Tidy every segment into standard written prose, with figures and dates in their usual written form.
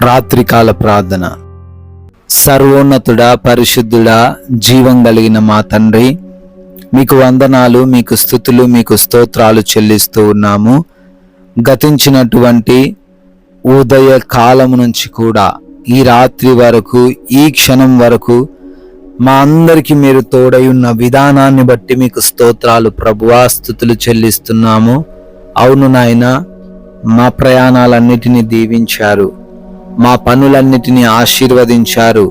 రాత్రికాల ప్రార్థన. సర్వోన్నతుడా, పరిశుద్ధుడా, జీవం కలిగిన మా తండ్రి, మీకు వందనాలు, మీకు స్తుతులు, మీకు స్తోత్రాలు చెల్లిస్తూ ఉన్నాము. గతించినటువంటి ఉదయ కాలం నుంచి కూడా ఈ రాత్రి వరకు, ఈ క్షణం వరకు మా అందరికీ మీరు తోడై ఉన్న విధానాన్ని బట్టి మీకు స్తోత్రాలు ప్రభువా, స్తుతులు చెల్లిస్తున్నాము. అవును నాయన, మా ప్రయాణాలన్నిటినీ దీవించారు, మా పనులన్నిటినీ ఆశీర్వదించారు,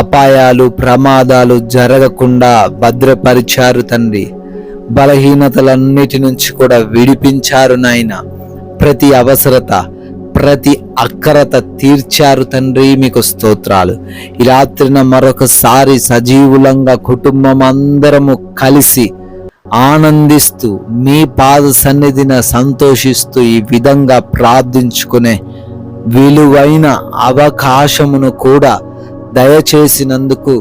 అపాయాలు ప్రమాదాలు జరగకుండా భద్రపరిచారు తండ్రి. బలహీనతలన్నిటి నుంచి కూడా విడిపించారు నాయన. ప్రతి అవసరత, ప్రతి అక్కరత తీర్చారు తండ్రి, మీకు స్తోత్రాలు. ఈ రాత్రిన మరొకసారి సజీవులంగా కుటుంబం అందరము కలిసి ఆనందిస్తూ మీ పాద సన్నిధిన సంతోషిస్తూ ఈ విధంగా ప్రార్థించుకునే విలువైన అవకాశమును కూడా దయచేసినందుకు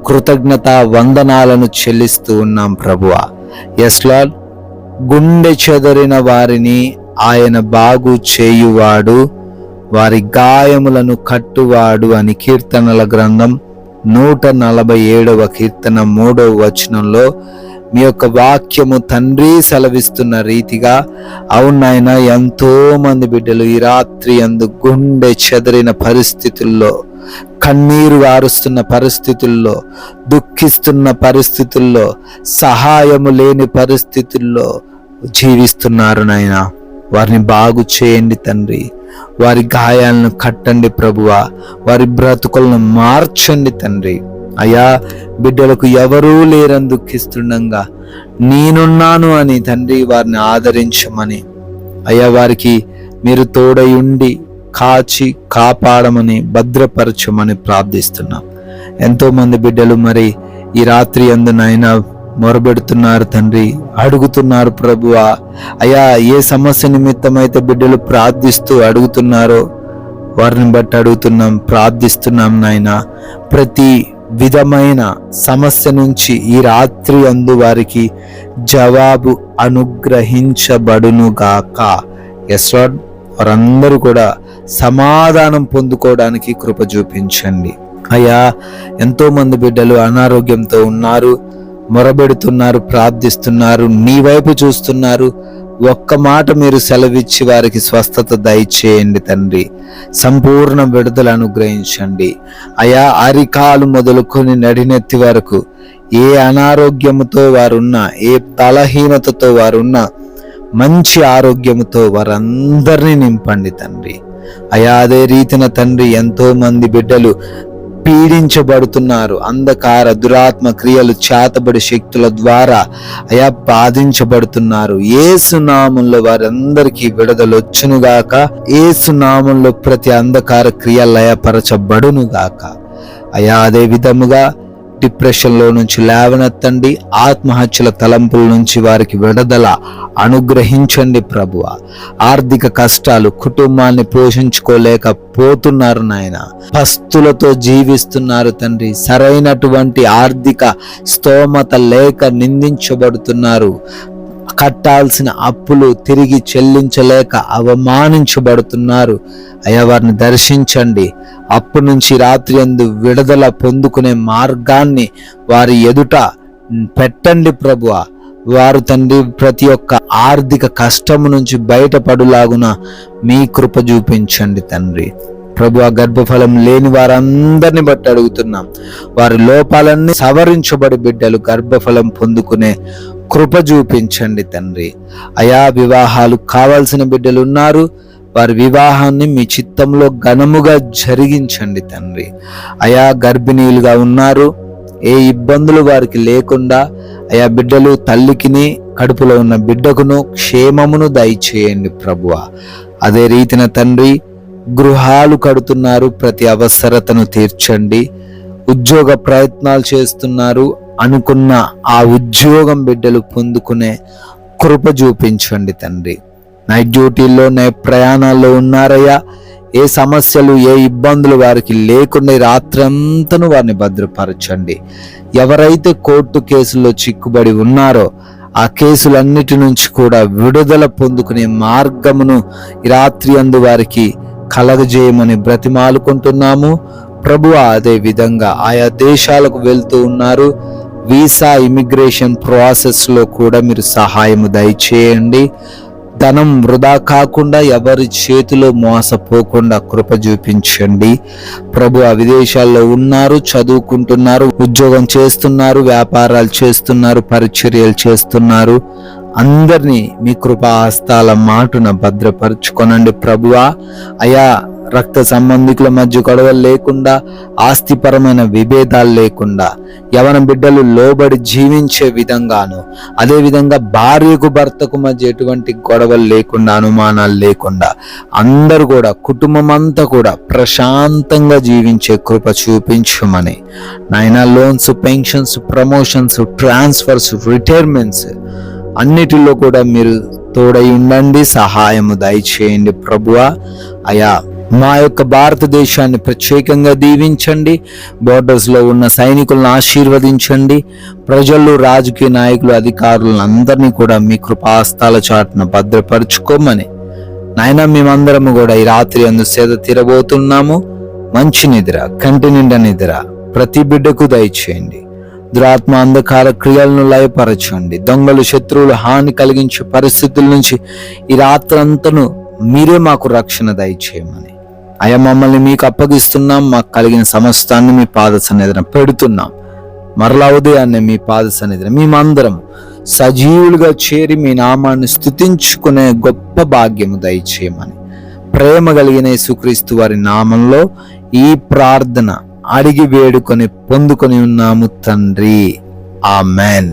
కృతజ్ఞత వందనాలను చెల్లిస్తూ ఉన్నాం ప్రభువా. ఎస్ లార్డ్, గుండె చెదరిన వారిని ఆయన బాగు చేయువాడు, వారి గాయములను కట్టువాడు అని కీర్తనల గ్రంథం 147వ కీర్తన 3వ వచనంలో మీ యొక్క వాక్యము తండ్రి సెలవిస్తున్న రీతిగా, అవునాయన, ఎంతో మంది బిడ్డలు ఈ రాత్రి యందు గుండె చెదరిన పరిస్థితుల్లో, కన్నీరు వారుస్తున్న పరిస్థితుల్లో, దుఃఖిస్తున్న పరిస్థితుల్లో, సహాయము లేని పరిస్థితుల్లో జీవిస్తున్నారు నాయన. వారిని బాగు చేయండి తండ్రి. వారి గాయాలను కట్టండి ప్రభువా. వారి బ్రతుకులను మార్చండి తండ్రి. అయ్యా, బిడ్డలకు ఎవరూ లేరని దుఃఖిస్తుండగా నేనున్నాను అని తండ్రి వారిని ఆదరించమని, అయ్యా వారికి మీరు తోడై ఉండి కాచి కాపాడమని, భద్రపరచమని ప్రార్థిస్తున్నాం. ఎంతో మంది బిడ్డలు మరి ఈ రాత్రి యందు నాయన మొరబెడుతున్నారు తండ్రి, అడుగుతున్నారు ప్రభువా. అయ్యా, ఏ సమస్య నిమిత్తమైతే బిడ్డలు ప్రార్థిస్తూ అడుగుతున్నారో వారిని బట్టి అడుగుతున్నాం, ప్రార్థిస్తున్నాం నాయన. ప్రతి విధమైన సమస్య నుంచి ఈ రాత్రి అందు వారికి జవాబు అనుగ్రహించబడునుగాక. ఎస్ లార్డ్, వారందరూ కూడా సమాధానం పొందుకోవడానికి కృప చూపించండి. అయ్యా, ఎంతో మంది బిడ్డలు అనారోగ్యంతో ఉన్నారు, మొరబెడుతున్నారు, ప్రార్థిస్తున్నారు, నీ వైపు చూస్తున్నారు. ఒక్క మాట మీరు సెలవిచ్చి వారికి స్వస్థత దయచేయండి తండ్రి. సంపూర్ణ విడుదల అనుగ్రహించండి. అయా, అరికాలు మొదలుకొని నడినెత్తి వరకు ఏ అనారోగ్యముతో వారున్నా, ఏ బలహీనతతో వారున్నా, మంచి ఆరోగ్యముతో వారందరినీ నింపండి తండ్రి. అయా, అదే రీతిన తండ్రి ఎంతో మంది బిడ్డలు పీడించబడుతున్నారు. అంధకార దురాత్మ క్రియలు, చేతబడి శక్తుల ద్వారా అయా బాధించబడుతున్నారు. యేసు నామములో వారందరికీ విడుదలొచ్చునుగాక. యేసు నామములో ప్రతి అంధకార క్రియ లయపరచబడునుగాక. అయా, అదే విధముగా డిప్రెషన్లో నుంచి లేవనెత్తండి. ఆత్మహత్యల తలంపుల నుంచి వారికి విడుదల అనుగ్రహించండి ప్రభువ. ఆర్థిక కష్టాలు, కుటుంబాన్ని పోషించుకోలేకపోతున్నారు నాయన, పస్తులతో జీవిస్తున్నారు తండ్రి. సరైనటువంటి ఆర్థిక స్తోమత లేక నిందించబడుతున్నారు. కట్టాల్సిన అప్పులు తిరిగి చెల్లించలేక అవమానించబడుతున్నారు. అయ్యా, వారిని దర్శించండి. అప్పు నుంచి రాత్రి యందు విడుదల పొందుకునే మార్గాన్ని వారి ఎదుట పెట్టండి ప్రభువ. వారు తండ్రి ప్రతి ఒక్క ఆర్థిక కష్టము నుంచి బయటపడులాగున మీ కృప చూపించండి తండ్రి. ప్రభు, గర్భఫలం లేని వారందరిని బట్టి అడుగుతున్నాం, వారి లోపాలన్నీ సవరించబడి బిడ్డలు గర్భఫలం పొందుకునే కృప చూపించండి తండ్రి. అయా, వివాహాలు కావాల్సిన బిడ్డలు ఉన్నారు, వారి వివాహాన్ని మీ చిత్తంలో ఘనముగా జరిగించండి తండ్రి. అయా, గర్భిణీలుగా ఉన్నారు, ఏ ఇబ్బందులు వారికి లేకుండా అయా బిడ్డలు తల్లికిని కడుపులో ఉన్న బిడ్డకును క్షేమమును దయచేయండి ప్రభువ. అదే రీతిన తండ్రి గృహాలు కడుతున్నారు, ప్రతి అవసరతను తీర్చండి. ఉద్యోగ ప్రయత్నాలు చేస్తున్నారు, అనుకున్న ఆ ఉద్యోగం బిడ్డలు పొందుకునే కృప చూపించండి తండ్రి. నైట్ డ్యూటీల్లో, నైట్ ప్రయాణాల్లో ఉన్నారయ్యా, ఏ సమస్యలు, ఏ ఇబ్బందులు వారికి లేకుండా రాత్రంతను వారిని భద్రపరచండి. ఎవరైతే కోర్టు కేసుల్లో చిక్కుబడి ఉన్నారో ఆ కేసులన్నిటి నుంచి కూడా విడుదల పొందుకునే మార్గమును ఈ రాత్రి అందు వారికి కలగజేయమని బ్రతిమాలుకుంటున్నాము ప్రభువా. అదే విధంగా ఆయా దేశాలకు వెళ్తూ ఉన్నారు, వీసా ఇమిగ్రేషన్ ప్రాసెస్లో కూడా మీరు సహాయము దయచేయండి. ధనం వృధా కాకుండా, ఎవరి చేతిలో మోసపోకుండా కృప చూపించండి ప్రభు. విదేశాల్లో ఉన్నారు, చదువుకుంటున్నారు, ఉద్యోగం చేస్తున్నారు, వ్యాపారాలు చేస్తున్నారు, పరిచర్యలు చేస్తున్నారు, అందరినీ మీ కృపా హస్తాల మాటున భద్రపరుచుకొనండి ప్రభువా. అయా రక్త సంబంధికుల మధ్య గొడవలు లేకుండా, ఆస్తిపరమైన విభేదాలు లేకుండా, యవన బిడ్డలు లోబడి జీవించే విధంగాను, అదేవిధంగా భార్యకు భర్తకు మధ్య ఎటువంటి గొడవలు లేకుండా, అనుమానాలు లేకుండా, అందరూ కూడా కుటుంబం అంతా కూడా ప్రశాంతంగా జీవించే కృప చూపించమని నాయనా. Loans, pensions, promotions, transfers, retirements అన్నిటిలో కూడా మీరు తోడై ఉండండి, సహాయము దయచేయండి ప్రభువా. అయా మా యొక్క భారతదేశాన్ని ప్రత్యేకంగా దీవించండి, బోర్డర్స్లో ఉన్న సైనికులను ఆశీర్వదించండి, ప్రజలు, రాజకీయ నాయకులు, అధికారులను అందరినీ కూడా మీ కృపాస్తాల చాటున భద్రపరుచుకోమని నాయన. మేమందరము కూడా ఈ రాత్రి అందు సేద తీరబోతున్నాము. మంచి నిద్ర, కంటి నిండా నిద్ర ప్రతి బిడ్డకు దయచేయండి. దురాత్మ అంధకార క్రియలను లయపరచండి. దొంగలు, శత్రువులు హాని కలిగించే పరిస్థితుల నుంచి ఈ రాత్రంతను మీరే మాకు రక్షణ దయచేయమని అయ్యా మమ్మల్ని మీకు అప్పగిస్తున్నాం. మాకు కలిగిన సమస్తాన్ని మీ పాద సన్నిధిన పెడుతున్నాం. మరలా ఉదయాన్నే మీ పాద సన్నిధిన మేమందరం సజీవులుగా చేరి మీ నామాన్ని స్తుతించుకునే గొప్ప భాగ్యము దయచేయమని ప్రేమ కలిగిన యేసుక్రీస్తు వారి నామంలో ఈ ప్రార్థన అడిగి వేడుకొని పొందుకొని ఉన్నాము తండ్రి. ఆమెన్.